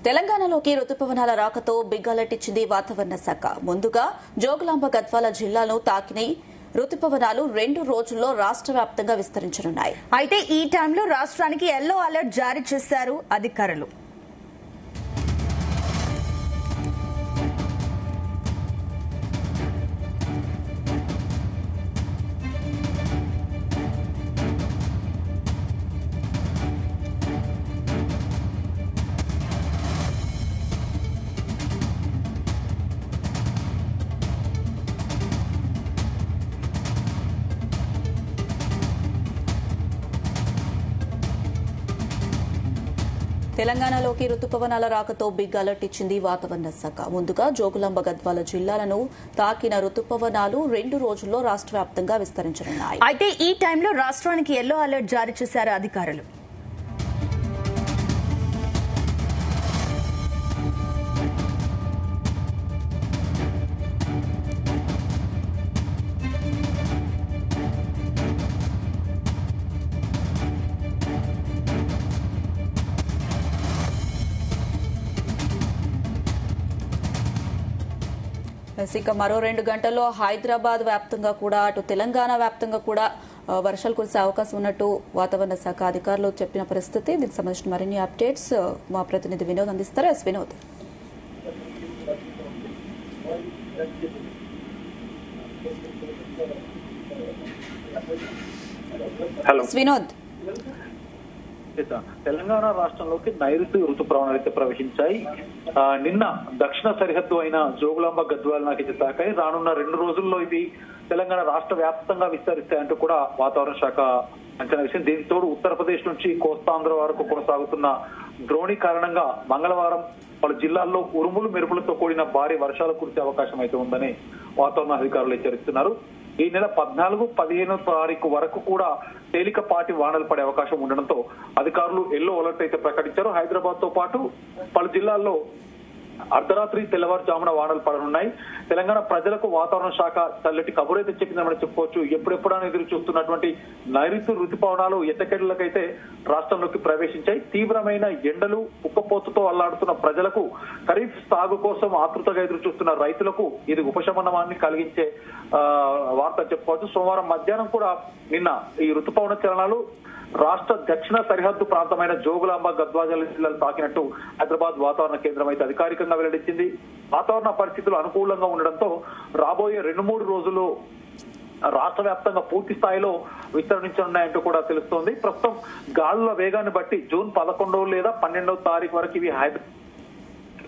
తెలంగాణలోకి రుతుపవనాల రాకతో big alert ఇచ్చింది వాతావరణ శాఖ. ముందుగా జోగులాంబ గద్వాల జిల్లాను తాకిని రుతుపవనాలు 2 రోజుల్లో రాష్ట్ర వ్యాప్తంగా విస్తరించనున్నాయి. అయితే ఈ టైంలో రాష్ట్రానికి ఎల్లో అలర్ట్ జారీ చేశారు అధికారులు. తెలంగాణలోకి రుతుపవనాల రాకతో బిగ్ అలర్ట్ ఇచ్చింది వాతావరణ శాఖ. ముందుగా జోగులాంబ గద్వాల జిల్లాలను తాకిన రుతుపవనాలు 2 రోజుల్లో రాష్ట్ర వ్యాప్తంగా విస్తరించనున్నాయి. అయితే ఈ టైంలో రాష్ట్రానికి ఎల్లో అలర్ట్ జారీ చేశారు అధికారులు. ఇక మరో 2 గంటల్లో హైదరాబాద్ వ్యాప్తంగా కూడా అటు తెలంగాణ వ్యాప్తంగా కూడా వర్షాలు కురిసే అవకాశం ఉన్నట్టు వాతావరణ శాఖ అధికారులు చెప్పిన పరిస్థితి. దీనికి సంబంధించిన మరిన్ని అప్డేట్స్ మా ప్రతినిధి వినోద్ అందిస్తారు. వినోద్. వినోద్, తెలంగాణ రాష్ట్రంలోకి నైరుతి ఋతుపవనాలు అయితే ప్రవేశించాయి. నిన్న దక్షిణ సరిహద్దు అయిన జోగులాంబ గద్వాల నాకైతే తాకాయి. రానున్న 2 రోజుల్లో ఇది తెలంగాణ రాష్ట్ర వ్యాప్తంగా విస్తరిస్తాయంటూ కూడా వాతావరణ శాఖ అంచనా వేసింది. దీనికి తోడు ఉత్తరప్రదేశ్ నుంచి కోస్తాంధ్ర వరకు కొనసాగుతున్న ద్రోణి కారణంగా మంగళవారం పలు జిల్లాల్లో ఉరుములు మెరుపులతో కూడిన భారీ వర్షాలు కురిసే అవకాశం అయితే ఉందని వాతావరణ అధికారులు హెచ్చరిస్తున్నారు. ఈ నెల 14, 15 తారీఖు వరకు కూడా తేలికపాటి వానలు పడే అవకాశం ఉండడంతో అధికారులు ఎల్లో అలర్ట్ అయితే ప్రకటించారు. హైదరాబాద్ తో పాటు పలు జిల్లాల్లో అర్ధరాత్రి తెల్లవారుజామున వానలు పడనున్నాయి. తెలంగాణ ప్రజలకు వాతావరణ శాఖ చల్లటి కబురైతే చెప్పిందని చెప్పుకోవచ్చు. ఎప్పుడెప్పుడని ఎదురు చూస్తున్నటువంటి నైరుతి ఋతుపవనాలు ఎట్టకెళ్లకైతే రాష్ట్రంలోకి ప్రవేశించాయి. తీవ్రమైన ఎండలు ఉక్కపోతతో అల్లాడుతున్న ప్రజలకు, ఖరీఫ్ సాగు కోసం ఆతృతగా ఎదురు చూస్తున్న రైతులకు ఇది ఉపశమనాన్ని కలిగించే వార్త చెప్పుకోవచ్చు. సోమవారం మధ్యాహ్నం కూడా నిన్న ఈ ఋతుపవన చలనాలు రాష్ట్ర దక్షిణ సరిహద్దు ప్రాంతమైన జోగులాంబ గద్వాల జిల్లాలు తాకినట్టు హైదరాబాద్ వాతావరణ కేంద్రం అయితే అధికారికంగా వెల్లడించింది. వాతావరణ పరిస్థితులు అనుకూలంగా ఉండడంతో రాబోయే 2-3 రోజులు రాష్ట్ర వ్యాప్తంగా పూర్తి స్థాయిలో విస్తరించనున్నాయంటూ కూడా తెలుస్తోంది. ప్రస్తుతం గాలుల వేగాన్ని బట్టి జూన్ 11 లేదా 12వ తారీఖు వరకు ఇవి హైదరాబాద్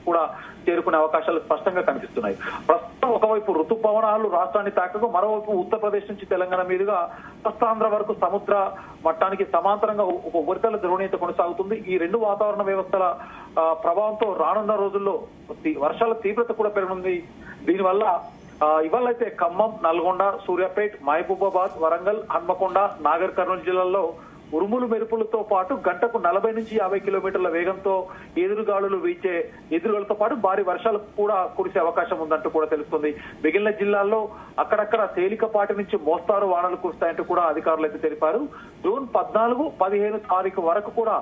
కూడా చేరుకునే అవకాశాలు స్పష్టంగా కనిపిస్తున్నాయి. ప్రస్తుతం ఒకవైపు ఋతుపవనాలు రాష్ట్రాన్ని తాకగా, మరోవైపు ఉత్తరప్రదేశ్ నుంచి తెలంగాణ మీదుగా కోస్తాంధ్ర వరకు సముద్ర మట్టానికి సమాంతరంగా ఒక ఉపరితల ద్రోణీయత కొనసాగుతుంది. ఈ 2 వాతావరణ వ్యవస్థల ప్రభావంతో రానున్న రోజుల్లో వర్షాల తీవ్రత కూడా పెరగనుంది. దీనివల్ల ఇవాళ అయితే ఖమ్మం, నల్గొండ, సూర్యాపేట్, మహబూబాబాద్, వరంగల్, హన్మకొండ, నాగర్ కర్నూలు జిల్లాల్లో ఉరుములు మెరుపులతో పాటు గంటకు 40 నుంచి 50 కిలోమీటర్ల వేగంతో ఎదురుగాలులు వీచే ఎదురుగాలతో పాటు భారీ వర్షాలు కూడా కురిసే అవకాశం ఉందంటూ కూడా తెలుస్తుంది. మిగిలిన జిల్లాల్లో అక్కడక్కడ తేలికపాటి నుంచి మోస్తారు వానలు కురుస్తాయంటూ కూడా అధికారులు అయితే తెలిపారు. జూన్ 14, 15 తారీఖు వరకు కూడా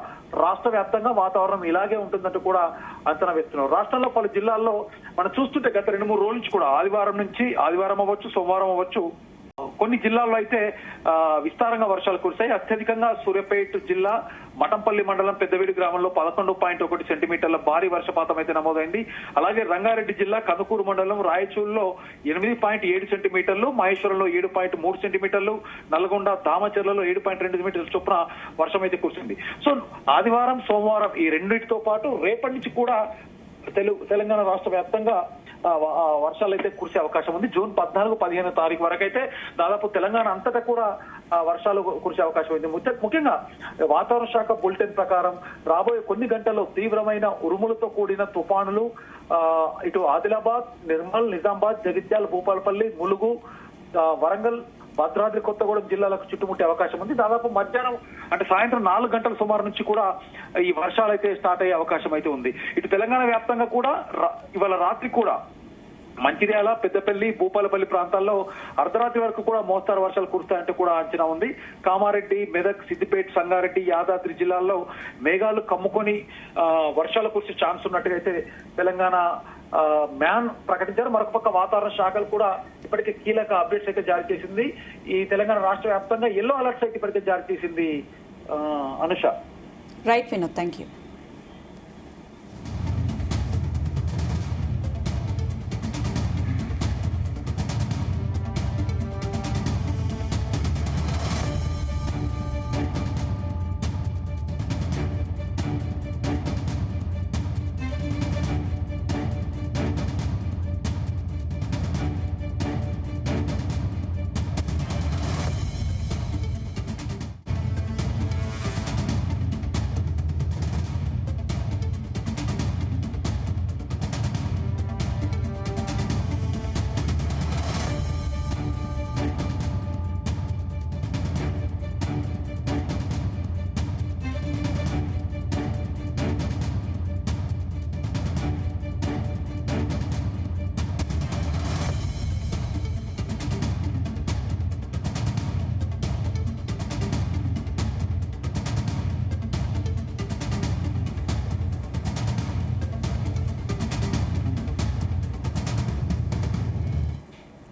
రాష్ట్ర వ్యాప్తంగా వాతావరణం ఇలాగే ఉంటుందంటూ కూడా అంచనా వేస్తున్నారు. రాష్ట్రంలో పలు జిల్లాల్లో మనం చూస్తుంటే గత 2-3 రోజుల నుంచి కూడా ఆదివారం అవ్వచ్చు, సోమవారం అవ్వచ్చు, కొన్ని జిల్లాల్లో అయితే విస్తారంగా వర్షాలు కురిశాయి. అత్యధికంగా సూర్యాపేట జిల్లా మఠంపల్లి మండలం పెద్దవేడి గ్రామంలో 11.1 సెంటీమీటర్ల భారీ వర్షపాతం అయితే నమోదైంది. అలాగే రంగారెడ్డి జిల్లా కందుకూరు మండలం రాయచూరులో 8.7 సెంటీమీటర్లు, మహేశ్వరంలో 7.3 సెంటీమీటర్లు, నల్గొండ దామచర్లలో 7.2 సెంటీమీటర్ల చొప్పున వర్షం అయితే కురిసింది. సో ఆదివారం, సోమవారం ఈ రెండింటితో పాటు రేపటి నుంచి కూడా తెలంగాణ రాష్ట్ర వ్యాప్తంగా వర్షాలు అయితే కురిసే అవకాశం ఉంది. జూన్ 14, 15 తారీఖు వరకు అయితే దాదాపు తెలంగాణ అంతటా కూడా వర్షాలు కురిసే అవకాశం ఉంది. ముఖ్యంగా వాతావరణ శాఖ బులెటిన్ ప్రకారం రాబోయే కొన్ని గంటల్లో తీవ్రమైన ఉరుములతో కూడిన తుఫానులు ఇటు ఆదిలాబాద్, నిర్మల్, నిజామాబాద్, జగిత్యాల, భూపాలపల్లి, ములుగు, వరంగల్, భద్రాద్రి కొత్తగూడెం జిల్లాలకు చుట్టుముట్టే అవకాశం ఉంది. దాదాపు మధ్యాహ్నం అంటే సాయంత్రం 4 గంటల సుమారు నుంచి కూడా ఈ వర్షాలు అయితే స్టార్ట్ అయ్యే అవకాశం అయితే ఉంది. ఇటు తెలంగాణ వ్యాప్తంగా కూడా ఇవాళ రాత్రి కూడా మంచిర్యాల, పెద్దపల్లి, భూపాలపల్లి ప్రాంతాల్లో అర్ధరాత్రి వరకు కూడా మోస్తారు వర్షాలు కురుస్తాయంటూ కూడా అంచనా ఉంది. కామారెడ్డి, మెదక్, సిద్దిపేట, సంగారెడ్డి, యాదాద్రి జిల్లాల్లో మేఘాలు కమ్ముకొని వర్షాలు కురిసే ఛాన్స్ ఉన్నట్టుగా అయితే తెలంగాణ మ్యాన్ ప్రకటించారు. మరొక పక్క వాతావరణ శాఖలు కూడా ఇప్పటికే కీలక అప్డేట్స్ అయితే జారీ చేసింది. ఈ తెలంగాణ రాష్ట్ర వ్యాప్తంగా ఎల్లో అలర్ట్స్ అయితే ఇప్పటికే జారీ చేసింది. Anusha. Right Vinod, thank you.